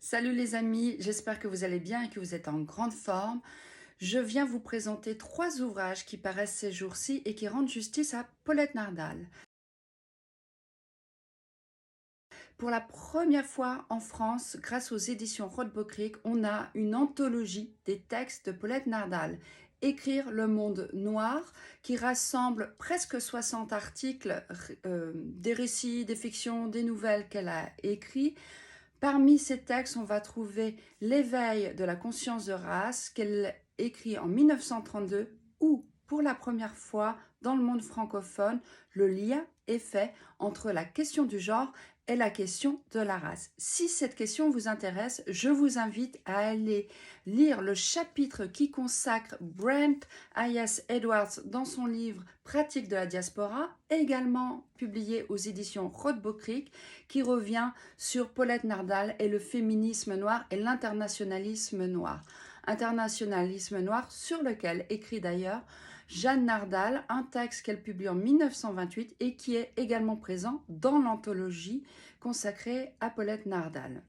Salut les amis, j'espère que vous allez bien et que vous êtes en grande forme. Je viens vous présenter 3 ouvrages qui paraissent ces jours-ci et qui rendent justice à Paulette Nardal. Pour la première fois en France, grâce aux éditions Rothbaucric, on a une anthologie des textes de Paulette Nardal. Écrire le monde noir, qui rassemble presque 60 articles, des récits, des fictions, des nouvelles qu'elle a écrits. Parmi ces textes, on va trouver L'éveil de la conscience de race qu'elle écrit en 1932 où, pour la première fois dans le monde francophone, le lien est fait entre la question du genre et la question de la race. Si cette question vous intéresse, je vous invite à aller lire le chapitre qui consacre Brent Hayes Edwards dans son livre Pratique de la diaspora, également publié aux éditions Rothbaucric, qui revient sur Paulette Nardal et le féminisme noir et l'internationalisme noir. Internationalisme noir sur lequel écrit d'ailleurs Jeanne Nardal, un texte qu'elle publie en 1928 et qui est également présent dans l'anthologie consacrée à Paulette Nardal.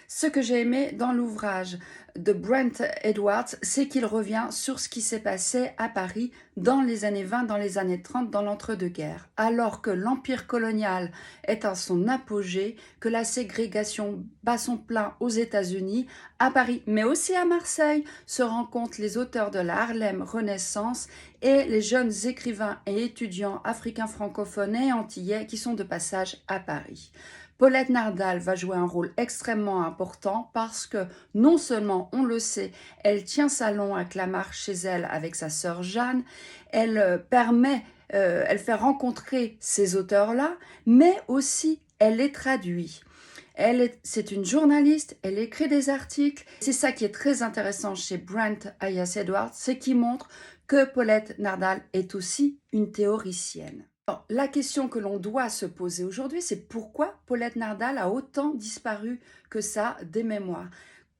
Ce que j'ai aimé dans l'ouvrage de Brent Edwards, c'est qu'il revient sur ce qui s'est passé à Paris dans les années 20, dans les années 30, dans l'entre-deux-guerres. Alors que l'empire colonial est à son apogée, que la ségrégation bat son plein aux États-Unis, à Paris, mais aussi à Marseille, se rencontrent les auteurs de la Harlem Renaissance et les jeunes écrivains et étudiants africains francophones et antillais qui sont de passage à Paris. Paulette Nardal va jouer un rôle extrêmement important parce que non seulement, on le sait, elle tient salon à Clamart chez elle avec sa sœur Jeanne, elle elle fait rencontrer ces auteurs-là, mais aussi elle les traduit. C'est une journaliste, elle écrit des articles. C'est ça qui est très intéressant chez Brent Hayes Edwards, c'est qu'il montre que Paulette Nardal est aussi une théoricienne. Alors, la question que l'on doit se poser aujourd'hui, c'est pourquoi Paulette Nardal a autant disparu que ça des mémoires.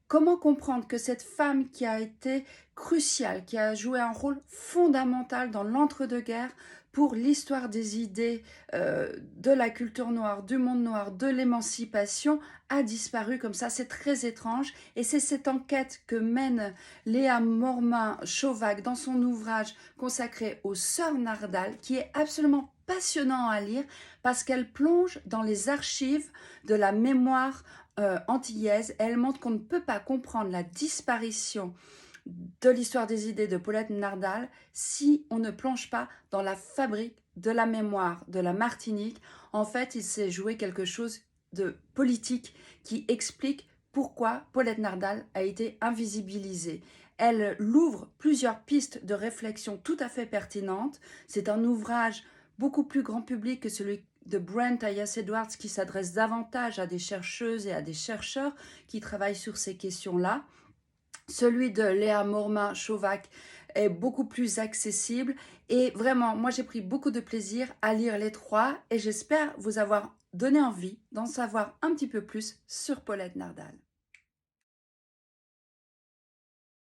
Comment comprendre que cette femme qui a été cruciale, qui a joué un rôle fondamental dans l'entre-deux-guerres pour l'histoire des idées, de la culture noire, du monde noir, de l'émancipation, a disparu comme ça. C'est très étrange et c'est cette enquête que mène Léa Mormin-Chauvac dans son ouvrage consacré aux sœurs Nardal qui est absolument passionnant à lire parce qu'elle plonge dans les archives de la mémoire antillaise. Elle montre qu'on ne peut pas comprendre la disparition de l'histoire des idées de Paulette Nardal si on ne plonge pas dans la fabrique de la mémoire de la Martinique. En fait, il s'est joué quelque chose de politique qui explique pourquoi Paulette Nardal a été invisibilisée. Elle ouvre plusieurs pistes de réflexion tout à fait pertinentes. C'est un ouvrage beaucoup plus grand public que celui de Brent Hayes Edwards qui s'adresse davantage à des chercheuses et à des chercheurs qui travaillent sur ces questions-là. Celui de Léa Mormin-Chauvac est beaucoup plus accessible et vraiment, moi j'ai pris beaucoup de plaisir à lire les 3 et j'espère vous avoir donné envie d'en savoir un petit peu plus sur Paulette Nardal.